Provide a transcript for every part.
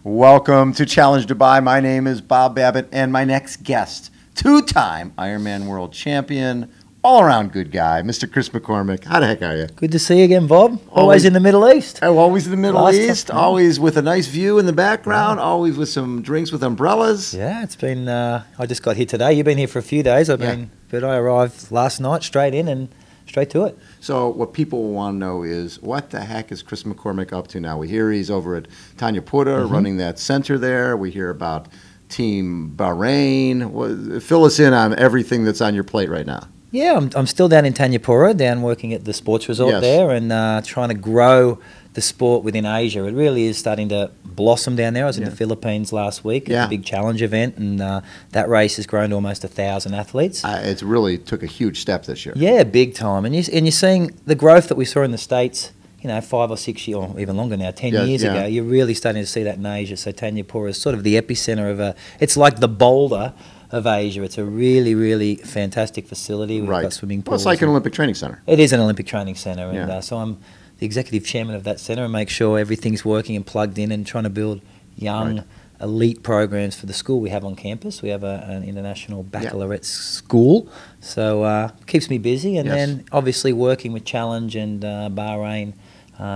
Welcome to Challenge Dubai. My name is Bob Babbitt, and my next guest, two-time Ironman world champion, all-around good guy, Mr. Chris McCormack. How the heck are you? Good to see you again, Bob. Always in the Middle East. Oh, always in the Middle East, always with a nice view in the background, always with some drinks with umbrellas. Yeah, it's been, I just got here today. You've been here for a few days. But I arrived last night, straight in and straight to it. So what people want to know is, what the heck is Chris McCormack up to now? We hear he's over at Tanya Pura running that center there. We hear about Team Bahrain. Fill us in on everything that's on your plate right now. Yeah, I'm still down in Tanya Pura, down working at the sports resort there and trying to grow the sport within Asia. It really is starting to blossom down there. I was in the Philippines last week at a big challenge event, and that race has grown to almost 1,000 athletes. It really took a huge step this year. Yeah, big time. And you're seeing the growth that we saw in the States, 5 or 6 years, or even longer now, 10 years ago. You're really starting to see that in Asia. So Tanya Pura is sort of the epicenter of it's like the Boulder of Asia. It's a really, really fantastic facility. We've got swimming pools. Well, it's like an Olympic training center. It is an Olympic training center. And so I'm the executive chairman of that center and make sure everything's working and plugged in and trying to build young elite programs for the school we have on campus. We have an international baccalaureate school, so keeps me busy. And then obviously working with Challenge and Bahrain,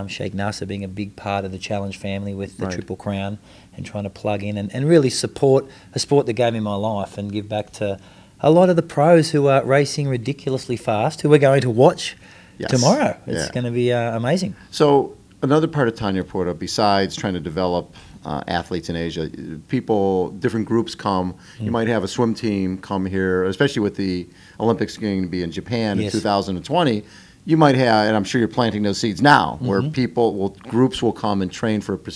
Sheikh Nasser being a big part of the Challenge family with the Triple Crown, and trying to plug in and really support a sport that gave me my life and give back to a lot of the pros who are racing ridiculously fast, who we're going to watch tomorrow. It's going to be amazing. So another part of Tanya Pura, besides trying to develop athletes in Asia, different groups come. You might have a swim team come here, especially with the Olympics going to be in Japan in 2020. You might have, and I'm sure you're planting those seeds now, where groups will come and train for a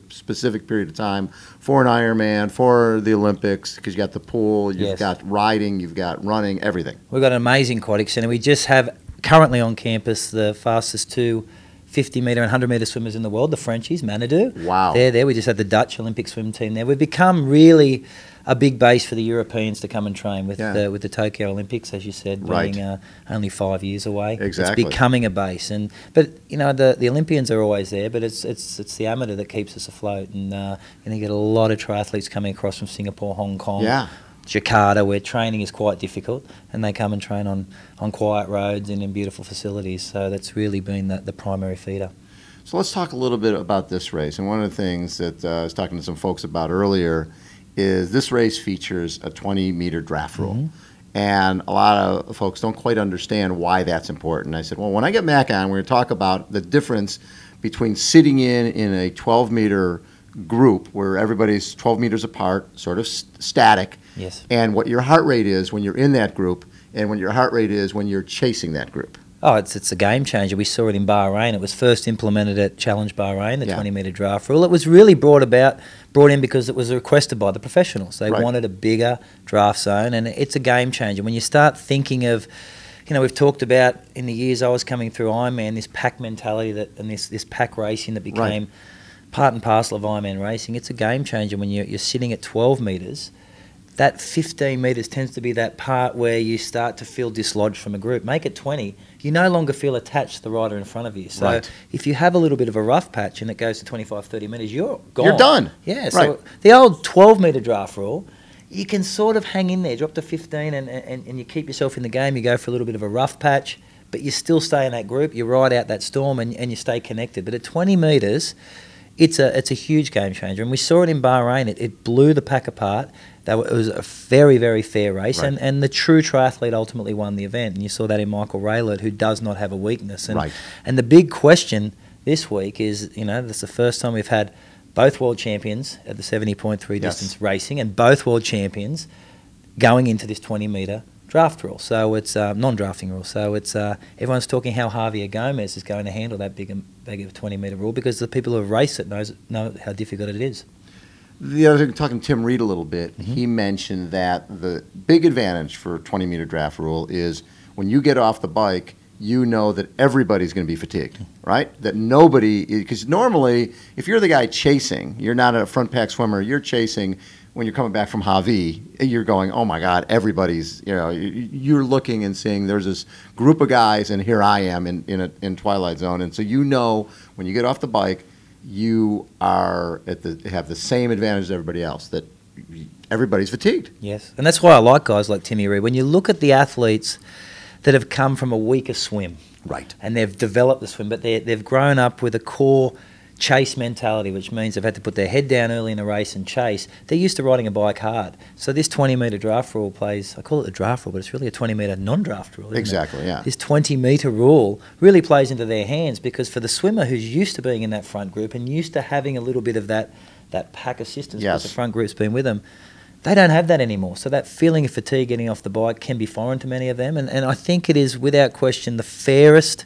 specific period of time for an Ironman, for the Olympics, because you got the pool, you've got riding, you've got running, everything. We've got an amazing aquatic centre. We just have currently on campus the fastest two 50-metre and 100-metre swimmers in the world, the Frenchies, Manadou. Wow. They're there. We just had the Dutch Olympic swim team there. We've become really a big base for the Europeans to come and train with the Tokyo Olympics, as you said, being only 5 years away. Exactly. It's becoming a base. But the Olympians are always there, but it's the amateur that keeps us afloat. And you get a lot of triathletes coming across from Singapore, Hong Kong, Jakarta, where training is quite difficult, and they come and train on quiet roads and in beautiful facilities. So that's really been the primary feeder. So let's talk a little bit about this race. And one of the things that I was talking to some folks about earlier is this race features a 20-meter draft rule. And a lot of folks don't quite understand why that's important. I said, well, when I get Mac on, we're going to talk about the difference between sitting in a 12-meter group where everybody's 12 meters apart, sort of static, and what your heart rate is when you're in that group, and when your heart rate is when you're chasing that group. Oh, it's a game changer. We saw it in Bahrain. It was first implemented at Challenge Bahrain, the 20-metre draft rule. It was really brought in because it was requested by the professionals. They wanted a bigger draft zone, and it's a game changer. When you start thinking of, we've talked about in the years I was coming through Ironman, this pack mentality and this pack racing that became part and parcel of Ironman racing. It's a game changer when you're sitting at 12 metres. That 15 metres tends to be that part where you start to feel dislodged from a group. Make it 20, you no longer feel attached to the rider in front of you. So if you have a little bit of a rough patch and it goes to 25, 30 metres, you're gone. You're done. Yeah, so the old 12-metre draft rule, you can sort of hang in there, drop to 15 and you keep yourself in the game. You go for a little bit of a rough patch, but you still stay in that group. You ride out that storm and you stay connected. But at 20 metres, it's a huge game changer. And we saw it in Bahrain. It blew the pack apart. It was a very, very fair race, and the true triathlete ultimately won the event. And you saw that in Michael Raylert, who does not have a weakness. And the big question this week is, that's the first time we've had both world champions at the 70.3 distance racing and both world champions going into this 20-metre draft rule. So it's non-drafting rule. So it's everyone's talking how Javier Gomez is going to handle that big of a 20-metre rule, because the people who have raced it know how difficult it is. The other thing, talking to Tim Reed a little bit, he mentioned that the big advantage for 20-meter draft rule is when you get off the bike, you know that everybody's going to be fatigued, right? That nobody, because normally if you're the guy chasing, you're not a front pack swimmer, you're chasing. When you're coming back from Javi, you're going, oh my God, everybody's, you're looking and seeing there's this group of guys and here I am in Twilight Zone. And so when you get off the bike, you are have the same advantage as everybody else, that everybody's fatigued. Yes, and that's why I like guys like Timmy Reed. When you look at the athletes that have come from a weaker swim, Right. and they've developed the swim, but they've grown up with a core chase mentality, which means they've had to put their head down early in a race and chase. They're used to riding a bike hard. So this 20-metre draft rule plays, I call it the draft rule, but it's really a 20-metre non-draft rule, isn't Exactly, it? yeah. This 20-metre rule really plays into their hands, because for the swimmer who's used to being in that front group and used to having a little bit of that pack assistance, Yes. because the front group's been with them, they don't have that anymore. So that feeling of fatigue getting off the bike can be foreign to many of them. And I think it is, without question, the fairest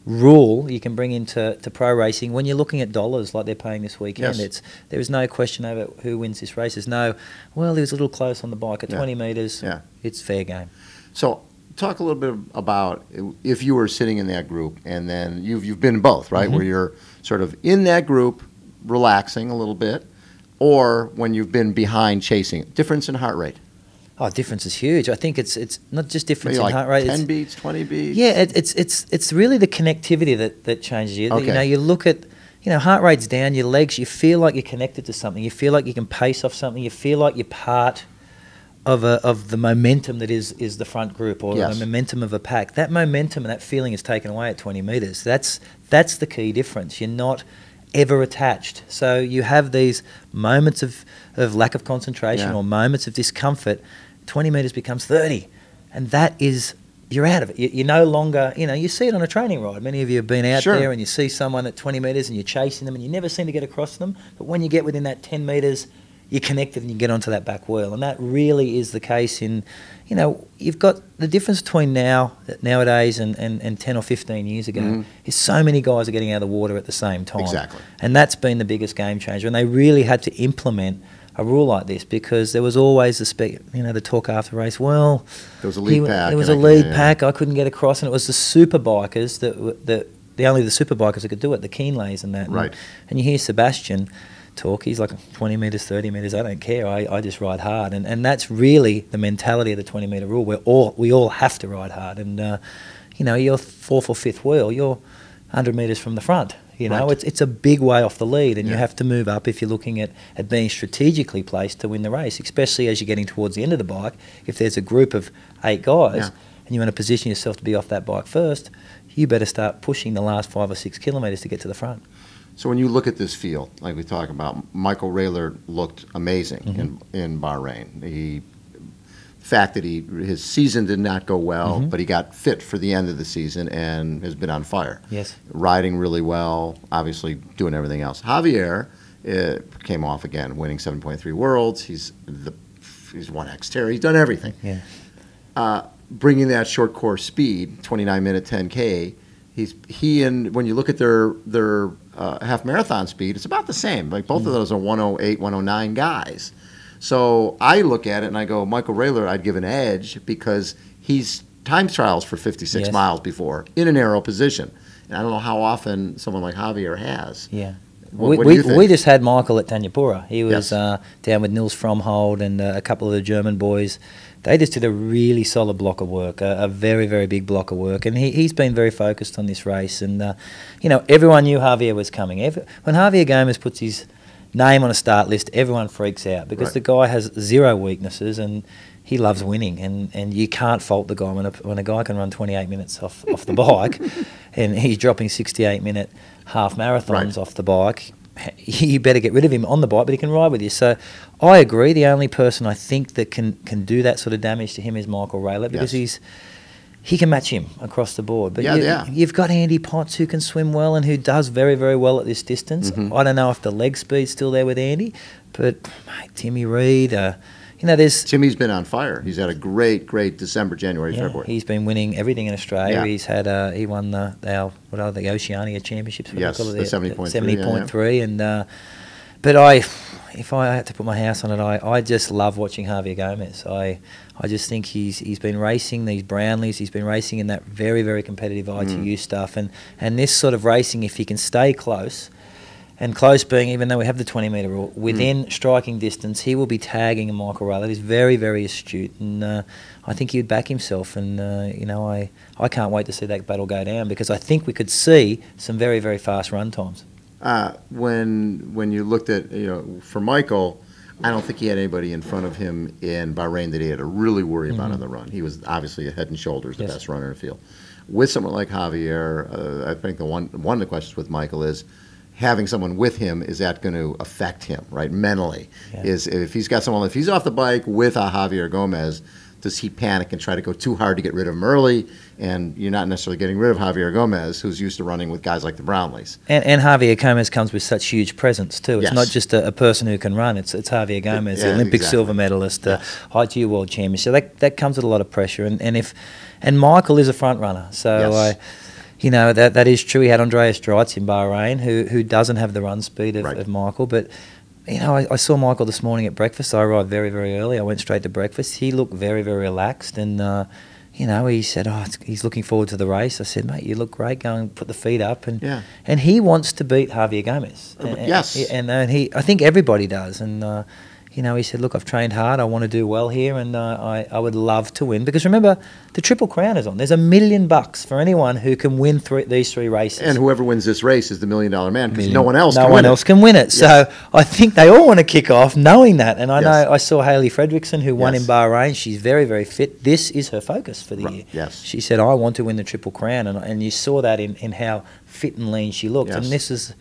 rule you can bring into pro racing when you're looking at dollars like they're paying this weekend. Yes. There is no question over who wins this race. There's no, well, he was a little close on the bike at Yeah. 20 metres. Yeah. It's fair game. So talk a little bit about if you were sitting in that group, and then you've been both, right? Mhm. Where you're sort of in that group relaxing a little bit, or when you've been behind chasing. Difference in heart rate. Oh, difference is huge. I think it's not just difference Maybe in like heart rate. 10 beats, 20 beats? Yeah, it's really the connectivity that changes you. Okay. You know, you look at, heart rate's down, your legs, you feel like you're connected to something. You feel like you can pace off something. You feel like you're part of the momentum that is the front group, or Yes. the momentum of a pack. That momentum and that feeling is taken away at 20 metres. That's the key difference. You're not ever attached. So you have these moments of lack of concentration, Yeah. or moments of discomfort. 20 metres becomes 30. And that is, you're out of it. You're no longer, you see it on a training ride. Many of you have been out Sure. there and you see someone at 20 metres and you're chasing them and you never seem to get across them. But when you get within that 10 metres, you're connected and you get onto that back wheel. And that really is the case in, you've got the difference between nowadays and 10 or 15 years ago Mhm. is so many guys are getting out of the water at the same time. Exactly. And that's been the biggest game changer. And they really had to implement a rule like this, because there was always the talk after race. Well, There was a lead pack. there was a and lead yeah. pack. I couldn't get across, and it was the super bikers the only the super bikers that could do it, the Keenlays and that. Right. And you hear Sebastian talk. He's like 20 metres, 30 metres. I don't care. I just ride hard, and that's really the mentality of the 20-metre rule. We all have to ride hard, and you're fourth or fifth wheel. You're 100 metres from the front. Right. It's a big way off the lead, and Yeah. you have to move up if you're looking at being strategically placed to win the race, especially as you're getting towards the end of the bike. If there's a group of 8 guys, Yeah. and you want to position yourself to be off that bike first, you better start pushing the last 5 or 6 kilometres to get to the front. So when you look at this field, like we talk about, Michael Rayler looked amazing in Bahrain. The fact that his season did not go well, but he got fit for the end of the season and has been on fire. Yes. Riding really well, obviously doing everything else. Javier came off again, winning 7.3 Worlds. He's won Xterra. He's done everything. Yeah. Bringing that short course speed, 29-minute 10K, when you look at their half marathon speed, it's about the same. Like both of those are 108, 109 guys. So I look at it and I go, Michael Rayler, I'd give an edge because he's time trials for 56 Yes. miles before in a narrow position. And I don't know how often someone like Javier has. Yeah. What do you think? We just had Michael at Tanyapura. He was Yes. down with Nils Fromhold and a couple of the German boys. They just did a really solid block of work, a very, very big block of work. And he's been very focused on this race. And, everyone knew Javier was coming. When Javier Gomez puts his name on a start list, everyone freaks out because Right. the guy has zero weaknesses and he loves winning. And you can't fault the guy when a guy can run 28 minutes off the bike and he's dropping 68-minute half marathons Right. off the bike. You better get rid of him on the bike, but he can ride with you. So I agree. The only person I think that can do that sort of damage to him is Michael Rayler, because Yes. he can match him across the board. But Yeah. you've got Andy Potts, who can swim well and who does very, very well at this distance. I don't know if the leg speed's still there with Andy, but mate, Timmy Reed, there's... Timmy's been on fire. He's had a great December, January, Yeah, February. he's been winning everything in Australia. Yeah. He's had he won the Oceania Championships. What do Yes, they call it? the 70.3, 70.3. And but if I had to put my house on it, I just love watching Javier Gomez. I just think he's been racing these Brownleys. He's been racing in that very, very competitive ITU stuff. And this sort of racing, if he can stay close. And close being, even though we have the 20-metre rule, within striking distance, he will be tagging Michael Rayler. He's very, very astute, and I think he would back himself. And, I can't wait to see that battle go down, because I think we could see some very, very fast run times. When you looked at, for Michael, I don't think he had anybody in front of him in Bahrain that he had to really worry about on the run. He was obviously head and shoulders the best runner in the field. With someone like Javier, I think one of the questions with Michael is having someone with him, is that going to affect him, right, mentally? Yeah. If he's got someone, if he's off the bike with a Javier Gomez, does he panic and try to go too hard to get rid of him early? And you're not necessarily getting rid of Javier Gomez, who's used to running with guys like the Brownlees. And Javier Gomez comes with such huge presence too. It's not just a person who can run. It's Javier Gomez, the Olympic silver medalist, ITU world champion. So that comes with a lot of pressure. And Michael is a front runner. So that is true. He had Andreas Dreitz in Bahrain, who doesn't have the run speed of Michael, but. I saw Michael this morning at breakfast. I arrived very, very early. I went straight to breakfast. He looked very, very relaxed, and he said, he's looking forward to the race. I said, mate, you look great. Go and put the feet up, and he wants to beat Javier Gomez. And I think everybody does. And he said, look, I've trained hard. I want to do well here, and I would love to win. Because remember, the Triple Crown is on. There's $1 million for anyone who can win these 3 races. And whoever wins this race is the $1 million man, because no one else can win it. So I think they all want to kick off knowing that. And I know I saw Hayley Fredrickson, who won in Bahrain. She's very, very fit. This is her focus for the year. Yes. She said, I want to win the Triple Crown. And you saw that in how fit and lean she looked. And this is...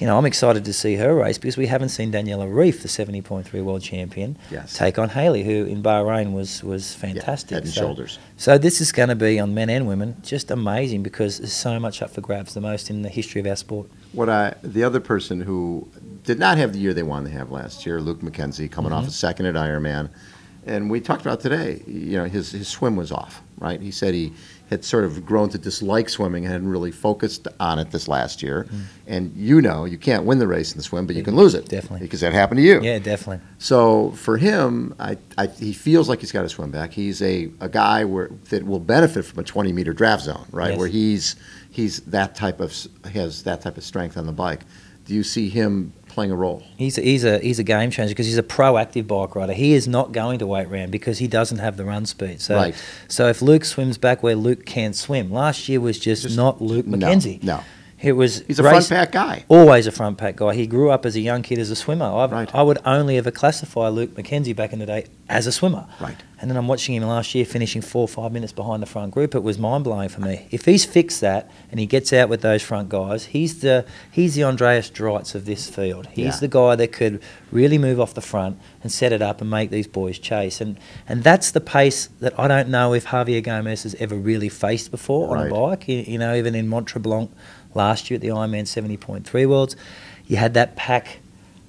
I'm excited to see her race because we haven't seen Daniela Reef, the 70.3 world champion, take on Hayley, who in Bahrain was fantastic. Head and shoulders. So this is going to be, on men and women, just amazing because there's so much up for grabs, the most in the history of our sport. The other person who did not have the year they wanted to have last year, Luke McKenzie, coming off a second at Ironman, and we talked about today, his swim was off, right? He said he had sort of grown to dislike swimming and hadn't really focused on it this last year. And you can't win the race in the swim, but you can lose it. Definitely. Because that happened to you. Yeah, definitely. So for him, he feels like he's got a swim back. He's a guy that will benefit from a 20-meter draft zone, right? Where he's has that type of strength on the bike. Do you see him playing a role? He's a game changer because he's a proactive bike rider. He is not going to wait round because he doesn't have the run speed. So if Luke swims back where Luke can swim, last year was just not Luke McKenzie. No. He's a front pack guy. Always a front pack guy. He grew up as a young kid as a swimmer. I would only ever classify Luke McKenzie back in the day as a swimmer. Right. And then I'm watching him last year finishing 4 or 5 minutes behind the front group. It was mind-blowing for me. If he's fixed that and he gets out with those front guys, he's the Andreas Dreitz of this field. He's the guy that could really move off the front and set it up and make these boys chase. And that's the pace that I don't know if Javier Gomez has ever really faced before on a bike. Even in Mont-Tremblant last year at the Ironman 70.3 Worlds, you had that pack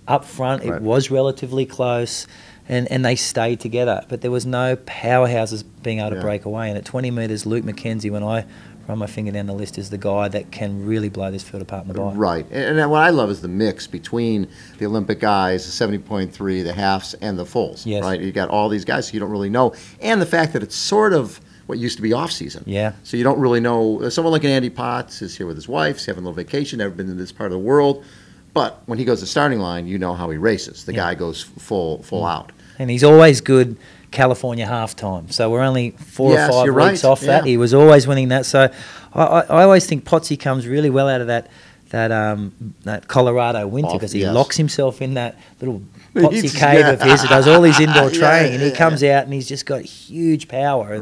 up front. It was relatively close. And they stayed together, but there was no powerhouses being able to break away. And at 20 metres, Luke McKenzie, when I run my finger down the list, is the guy that can really blow this field apart in the bike. Right. And what I love is the mix between the Olympic guys, the 70.3, the halves, and the fulls. Yes. Right. You got all these guys, so you don't really know, and the fact that it's sort of what used to be off season. Yeah. So you don't really know. Someone like an Andy Potts is here with his wife. He's having a little vacation. Never been to this part of the world. But when he goes to the starting line, you know how he races. The guy goes full out. And he's always good California halftime. So we're only 4 or 5 weeks off that. He was always winning that. So I always think Potsy comes really well out of that Colorado winter because he locks himself in that little Potsy cave of his. He does all his indoor training, and he comes out and he's just got huge power.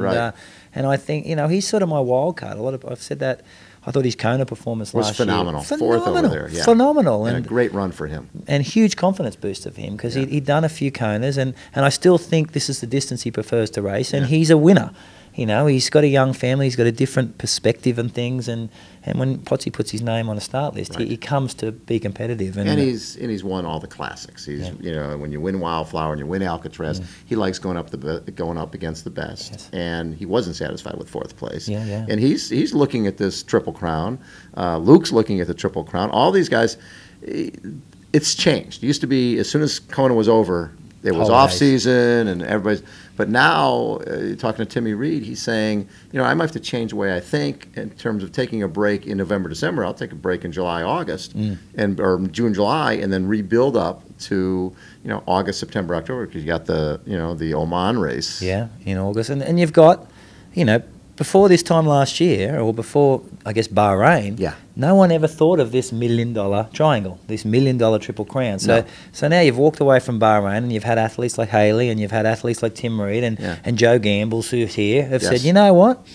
And I think he's sort of my wild card. I've said that. I thought his Kona performance last phenomenal. year Fourth over there. Yeah. Phenomenal. And a great run for him. And huge confidence booster for him because he'd done a few Konas, and I still think this is the distance he prefers to race, and he's a winner. He's got a young family, he's got a different perspective and things, and when Potsy puts his name on a start list, he comes to be competitive. And he's won all the classics. He's when you win Wildflower and you win Alcatraz, he likes going up against the best. And he wasn't satisfied with 4th place. And he's looking at this Triple Crown. Luke's looking at the Triple Crown. All these guys, it's changed. It used to be as soon as Kona was over, it was off season and everybody's. But now, talking to Timmy Reed, he's saying, I might have to change the way I think in terms of taking a break in November, December. I'll take a break in July, August, or June, July, and then rebuild up to August, September, October, because you got the the Oman race. Yeah, in August, and you've got before this time last year, or before, I guess, Bahrain, Yeah. no one ever thought of this $1 million triangle, this $1 million Triple Crown. So, so now you've walked away from Bahrain, and you've had athletes like Haley, and you've had athletes like Tim Reed, and Joe Gambles, who's here, have said, you know what,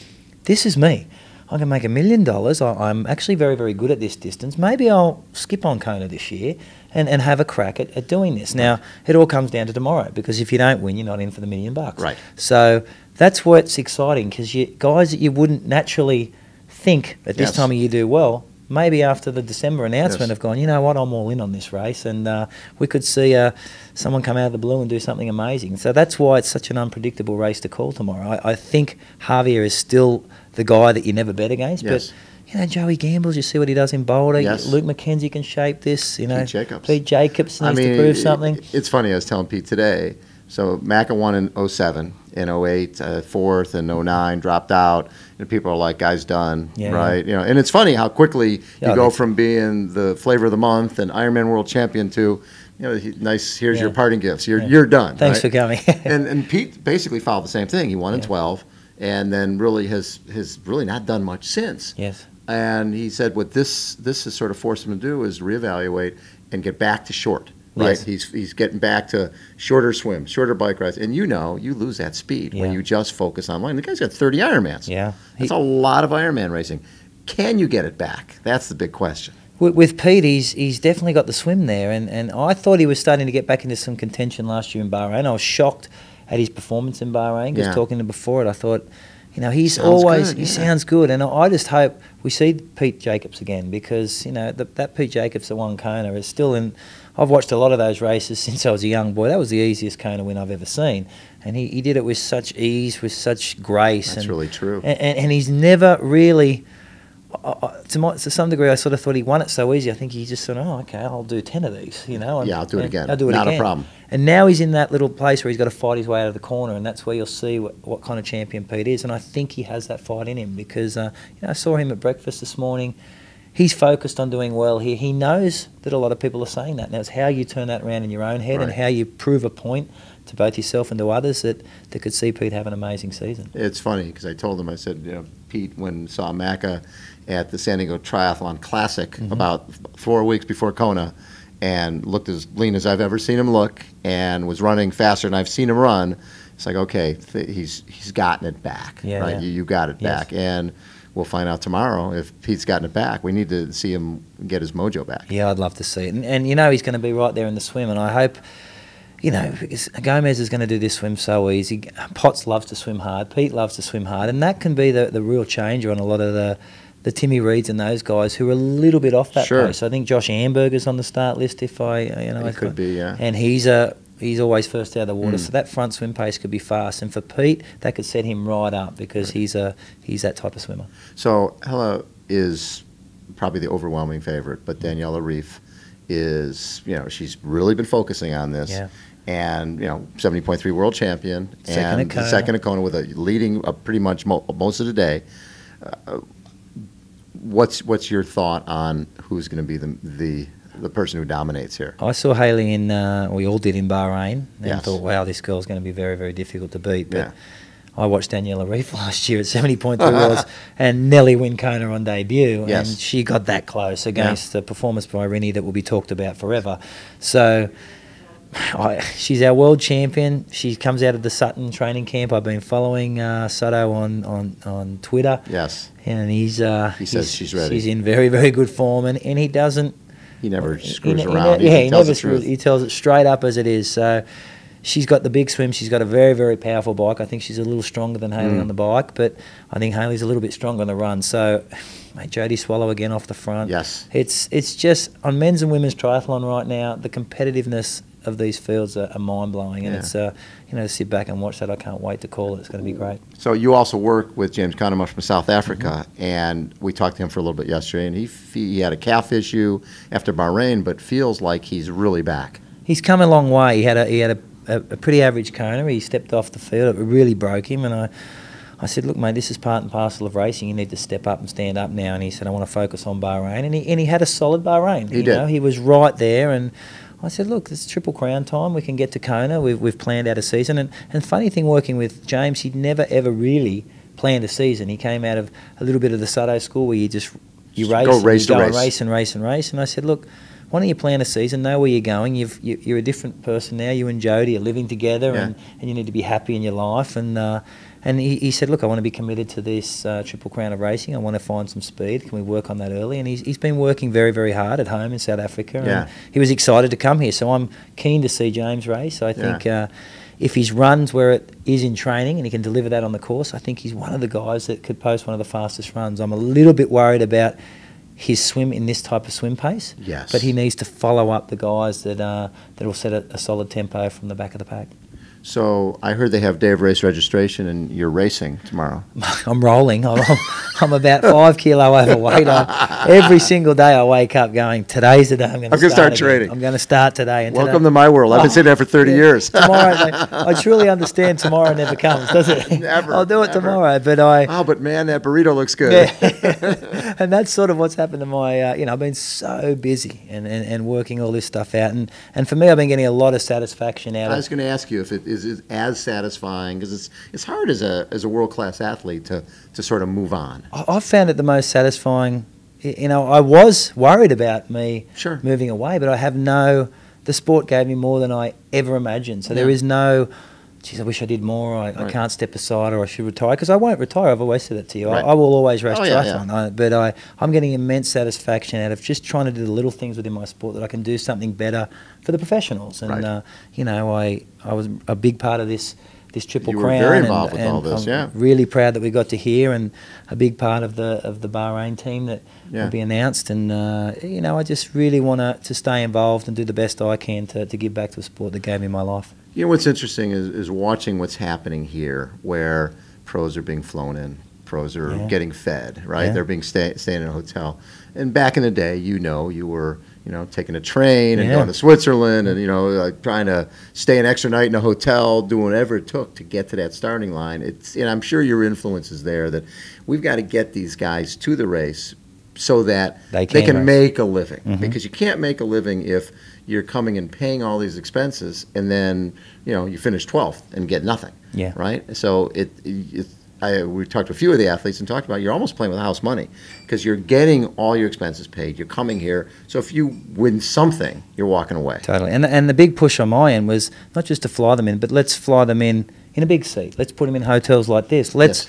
this is me. I can make $1 million. I'm actually very, very good at this distance. Maybe I'll skip on Kona this year and have a crack at doing this. Now, it all comes down to tomorrow, because if you don't win, you're not in for the $1 million. Right. So that's what's exciting, because guys that you wouldn't naturally think at this time of year do well, maybe after the December announcement have gone, you know what, I'm all in on this race, and we could see someone come out of the blue and do something amazing. So that's why it's such an unpredictable race to call tomorrow. I think Javier is still the guy that you never bet against, but you know, Joey Gambles, you see what he does in Boulder. Luke McKenzie can shape this. You know, Pete Jacobs needs to prove something. It's funny. I was telling Pete today. So Macca won in 07, in 08, fourth, and 09, dropped out. And people are like, "Guy's done," right? You know, and it's funny how quickly you go from being the flavor of the month and Ironman world champion to, you know, nice. Here's your parting gifts. You're done. Thanks for coming. and Pete basically followed the same thing. He won in 12, and then really has really not done much since. Yes. And he said what this has sort of forced him to do is reevaluate and get back to short. Right, he's getting back to shorter swims, shorter bike rides, and you know you lose that speed when you just focus on line. The guy's got 30 Ironmans. Yeah, that's a lot of Ironman racing. Can you get it back? That's the big question. With Pete, he's definitely got the swim there, and I thought he was starting to get back into some contention last year in Bahrain. I was shocked at his performance in Bahrain, because talking to him before it, I thought, you know, he sounds good, and I just hope we see Pete Jacobs again, because, you know, that Pete Jacobs that won Kona is still in. I've watched a lot of those races since I was a young boy. That was the easiest Kona win I've ever seen, and he did it with such ease, with such grace. That's really true. And he's never really. To some degree, I sort of thought he won it so easy. I think he just said, "Oh, okay, I'll do 10 of these," you know. I'll do it again. I'll do it Not again. a problem. And now he's in that little place where he's got to fight his way out of the corner, and that's where you'll see what kind of champion Pete is. And I think he has that fight in him, because you know, I saw him at breakfast this morning. He's focused on doing well here. He knows that a lot of people are saying that. Now it's how you turn that around in your own head, and how you prove a point to both yourself and to others that could see Pete have an amazing season. It's funny, because I told him, I said, you know, Pete, when saw Macca at the San Diego Triathlon Classic about 4 weeks before Kona, and looked as lean as I've ever seen him look, and was running faster than I've seen him run. It's like, okay, he's gotten it back, right? You got it back, and we'll find out tomorrow if Pete's gotten it back. We need to see him get his mojo back. Yeah, I'd love to see it. And you know he's going to be right there in the swim, and I hope, you know, because Gomez is going to do this swim so easy. Potts loves to swim hard. Pete loves to swim hard, and that can be the real changer on a lot of the Timmy Reeds and those guys who are a little bit off that pace. I think Josh Amberger's on the start list, he could be, and he's always first out of the water, so that front swim pace could be fast. And for Pete, that could set him right up, because he's that type of swimmer. So Hella is probably the overwhelming favorite, but Daniela Reef is, you know, she's really been focusing on this. Yeah. And, you know, 70.3 world champion, second at Kona with a leading pretty much most of the day. What's your thought on who's going to be the person who dominates here? I saw Haley we all did in Bahrain, and I thought, wow, this girl's going to be very, very difficult to beat. But I watched Daniela Reef last year at 70.3 worlds and Nelly win Kona on debut, and she got that close against the performance by Rini that will be talked about forever. So she's our world champion. She comes out of the Sutton training camp. I've been following Sutto on Twitter. Yes. And he says she's ready. She's in very, very good form, and he doesn't. He never screws around. He tells it straight up as it is. So she's got the big swim. She's got a very, very powerful bike. I think she's a little stronger than Haley on the bike, but I think Haley's a little bit stronger on the run. So, mate, Jodie Swallow again off the front. Yes. It's just, on men's and women's triathlon right now, the competitiveness of these fields are mind-blowing, and it's you know, to sit back and watch that, I can't wait to call it. It's going to be great. So you also work with James Kahneman from South Africa, and we talked to him for a little bit yesterday, and he had a calf issue after Bahrain, but feels like he's really back. He's come a long way. He had a pretty average Kona. He stepped off the field. It really broke him, and I said, look, mate, this is part and parcel of racing. You need to step up and stand up now. And he said, I want to focus on Bahrain, and he had a solid Bahrain. He did. Know? He was right there, and I said, look, it's Triple Crown time. We can get to Kona. We've planned out a season. And funny thing, working with James, he'd never, ever really planned a season. He came out of a little bit of the Sutto school where you race, go race to race. race and race and race. And I said, look, why don't you plan a season, know where you're going? You're a different person now. You and Jody are living together, and you need to be happy in your life. And he said, look, I want to be committed to this Triple Crown of racing. I want to find some speed. Can we work on that early? And he's been working very, very hard at home in South Africa. And he was excited to come here. So I'm keen to see James race. I think if he runs where it is in training and he can deliver that on the course, I think he's one of the guys that could post one of the fastest runs. I'm a little bit worried about his swim in this type of swim pace. Yes. But he needs to follow up the guys that will set a solid tempo from the back of the pack. So I heard they have day of race registration, and you're racing tomorrow. I'm rolling. I'm about 5 kilo overweight. Every single day I wake up going, today's the day I'm going to start training. I'm going to start today. And Welcome to my world. I've been sitting there for 30 years. Tomorrow, I truly understand tomorrow never comes, does it? Never. I'll do it tomorrow. But but man, that burrito looks good. Yeah. And that's sort of what's happened to my, I've been so busy and working all this stuff out. And for me, I've been getting a lot of satisfaction out of it. I was going to ask you if it is as satisfying, because it's hard as a world-class athlete to sort of move on. I've found it the most satisfying. I was worried about me moving away, but the sport gave me more than I ever imagined. So there is no, geez, I wish I did more, I can't step aside, or I should retire, because I won't retire. I've always said it to you. I will always race triathlon, but I'm getting immense satisfaction out of just trying to do the little things within my sport that I can do something better for the professionals. And I was a big part of this Triple Crown. You were very involved with all this, I'm really proud that we got to hear, and a big part of the Bahrain team that will be announced. And I just really want to stay involved and do the best I can to give back to the sport that gave me my life. You know what's interesting is watching what's happening here, where pros are being flown in, pros are getting fed, right? They're being staying in a hotel. And back in the day, you were taking a train and going to Switzerland and, trying to stay an extra night in a hotel, doing whatever it took to get to that starting line. And I'm sure your influence is there, that we've got to get these guys to the race so that they can make a living. Because you can't make a living if you're coming and paying all these expenses and then, you finish 12th and get nothing. Right? So we talked to a few of the athletes and talked about you're almost playing with house money, because you're getting all your expenses paid. You're coming here. So if you win something, you're walking away. Totally. And the big push on my end was not just to fly them in, but let's fly them in a big seat. Let's put them in hotels like this. Let's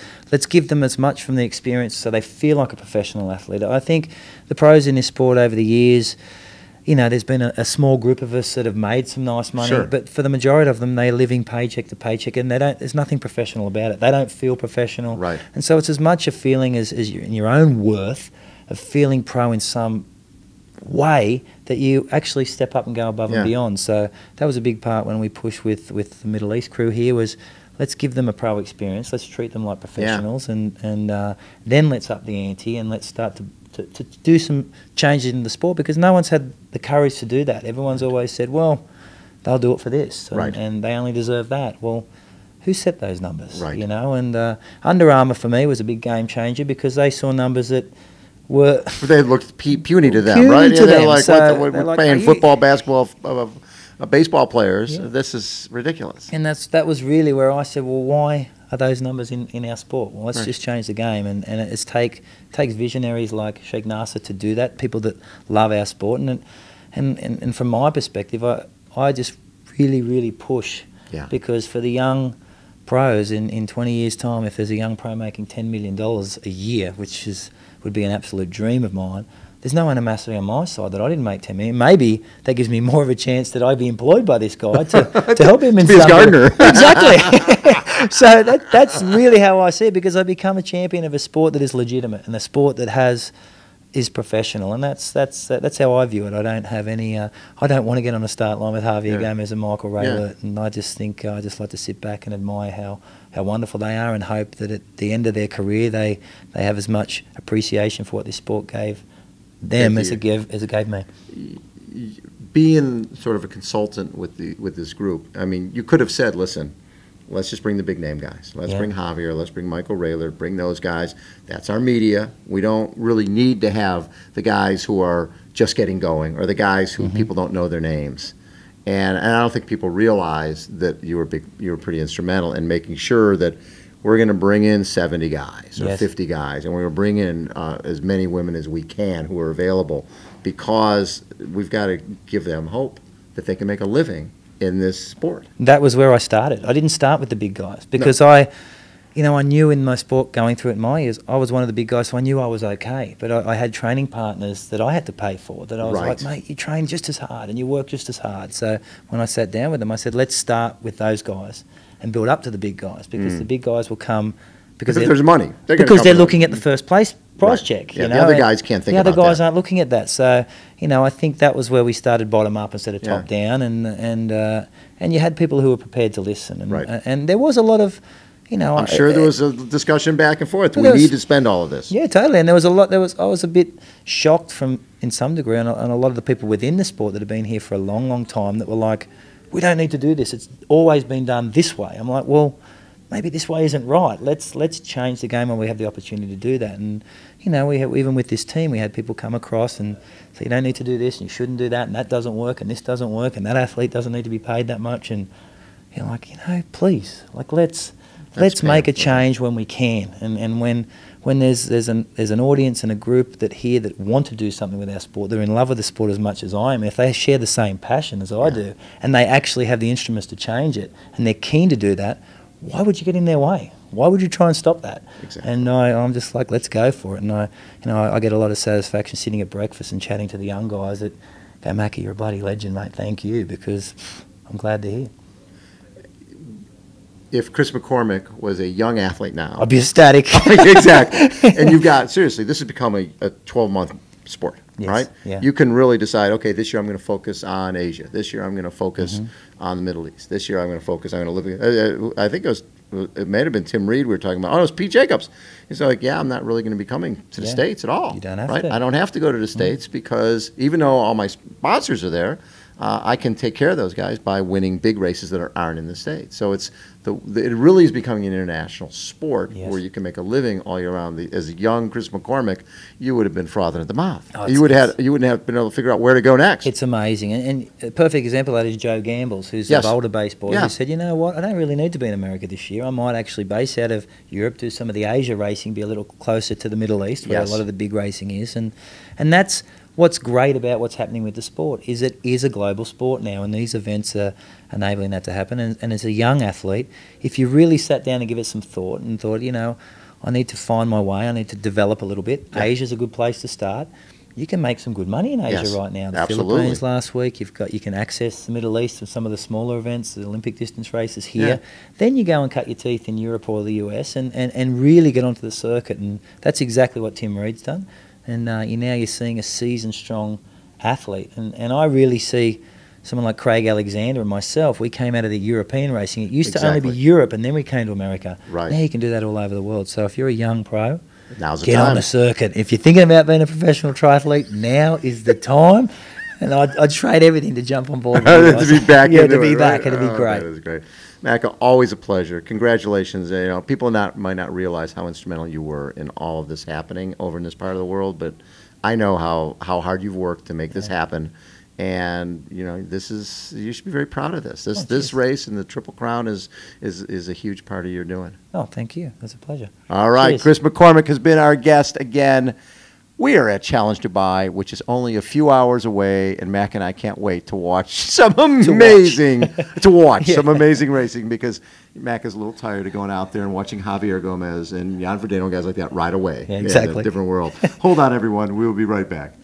give them as much from the experience so they feel like a professional athlete. I think the pros in this sport over the years, there's been a small group of us that have made some nice money, but for the majority of them, they're living paycheck to paycheck, and there's nothing professional about it. They don't feel professional. Right. And so it's as much a feeling as your own worth of feeling pro in some way that you actually step up and go above and beyond. So that was a big part when we pushed with the Middle East crew here, was let's give them a pro experience, let's treat them like professionals, and then let's up the ante and let's start to do some changes in the sport, because no one's had the courage to do that. Everyone's always said, well, they'll do it for this, and they only deserve that. Well, who set those numbers? And Under Armour for me was a big game changer, because they saw numbers that were... They looked puny to them, right? They're like, we're paying football, basketball, baseball players. This is ridiculous. And that was really where I said, well, why are those numbers in our sport? Well, let's just change the game. And it takes visionaries like Sheikh Nasser to do that, people that love our sport. And from my perspective, I just really, really push, because for the young pros in 20 years' time, if there's a young pro making $10 million a year, which would be an absolute dream of mine, there's no animosity on my side that I didn't make $10 million. Maybe that gives me more of a chance that I'd be employed by this guy to help him in be his gardener. Exactly. So that's really how I see it, because I become a champion of a sport that is legitimate and a sport that is professional, and that's how I view it. I don't have any. I don't want to get on a start line with Javier Gomez and Michael Raylert, and I just think I just like to sit back and admire how wonderful they are, and hope that at the end of their career they have as much appreciation for what this sport gave them as it gave me. Being sort of a consultant with this group, I mean, you could have said, listen, let's just bring the big name guys. Let's bring Javier. Let's bring Michael Raylert. Bring those guys. That's our media. We don't really need to have the guys who are just getting going, or the guys who people don't know their names. And I don't think people realize that you were pretty instrumental in making sure that we're going to bring in 70 guys or Yes. 50 guys, and we're going to bring in as many women as we can who are available, because we've got to give them hope that they can make a living in this sport. That was where I started. I didn't start with the big guys because I knew in my sport, going through it in my years, I was one of the big guys, so I knew I was okay. But I had training partners that I had to pay for, that I was like, mate, you train just as hard and you work just as hard. So when I sat down with them, I said, let's start with those guys and build up to the big guys, because the big guys will come because there's money. They're looking at the first place prize check. Yeah, the other guys can't think about that. The other guys aren't looking at that. So, I think that was where we started bottom up instead of top down, and you had people who were prepared to listen. And there was a lot of, I'm sure there was a discussion back and forth. We need to spend all of this. Yeah, totally. And there was a lot. I was a bit shocked in some degree, and a lot of the people within the sport that have been here for a long, long time that were like, we don't need to do this. It's always been done this way. I'm like, well, maybe this way isn't right. Let's change the game when we have the opportunity to do that. And even with this team, we had people come across and say, you don't need to do this, and you shouldn't do that, and that doesn't work, and this doesn't work, and that athlete doesn't need to be paid that much. And you're like, please, let's make a change when we can, and when there's an audience and a group that want to do something with our sport, they're in love with the sport as much as I am. If they share the same passion as I do, and they actually have the instruments to change it, and they're keen to do that, why would you get in their way? Why would you try and stop that? Exactly. And I'm just like, let's go for it. And I get a lot of satisfaction sitting at breakfast and chatting to the young guys that go, Mackie, you're a bloody legend, mate. Thank you, because I'm glad to hear. If Chris McCormack was a young athlete now, I'd be ecstatic. Exactly. And you've got, seriously, this has become a 12-month sport, right? Yeah. You can really decide, okay, this year I'm going to focus on Asia. This year I'm going to focus on the Middle East. This year I'm going to focus, I'm going to live. I think it may have been Tim Reed we were talking about. Oh, it was Pete Jacobs. He's like, yeah, I'm not really going to be coming to the States at all. You don't have right? to. I don't have to go to the States because even though all my sponsors are there, I can take care of those guys by winning big races that aren't in the States. So it really is becoming an international sport where you can make a living all year round. As a young Chris McCormack, you would have been frothing at the mouth. Oh, you wouldn't have been able to figure out where to go next. It's amazing. And a perfect example of that is Joe Gambles, who's a Boulder-based boy, who said, you know what, I don't really need to be in America this year. I might actually base out of Europe, do some of the Asia racing, be a little closer to the Middle East, where a lot of the big racing is. And that's what's great about what's happening with the sport, is it is a global sport now, and these events are enabling that to happen. And as a young athlete, if you really sat down and give it some thought and thought, I need to find my way, I need to develop a little bit. Yeah. Asia's a good place to start. You can make some good money in Asia right now. The Philippines last week, you can access the Middle East and some of the smaller events, the Olympic distance races here. Yeah. Then you go and cut your teeth in Europe or the US and really get onto the circuit, and that's exactly what Tim Reed's done. And you're seeing a seasoned, strong athlete. And I really see someone like Craig Alexander and myself. We came out of the European racing. It used to only be Europe, and then we came to America. Right. Now you can do that all over the world. So if you're a young pro, get on the circuit. If you're thinking about being a professional triathlete, now is the time. And I'd trade everything to jump on board. To be back. To be back. It'd be great. That is great. Mac, always a pleasure. Congratulations. People might not realize how instrumental you were in all of this happening over in this part of the world, but I know how hard you've worked to make this happen. And you should be very proud of this. This race and the Triple Crown is a huge part of your doing. Oh, thank you. That's a pleasure. All right, cheers. Chris McCormack has been our guest again. We are at Challenge Dubai, which is only a few hours away, and Mac and I can't wait to watch some amazing some amazing racing, because Mac is a little tired of going out there and watching Javier Gomez and Jan Frodeno, guys like that, right away. Yeah, exactly. In a different world. Hold on, everyone. We will be right back.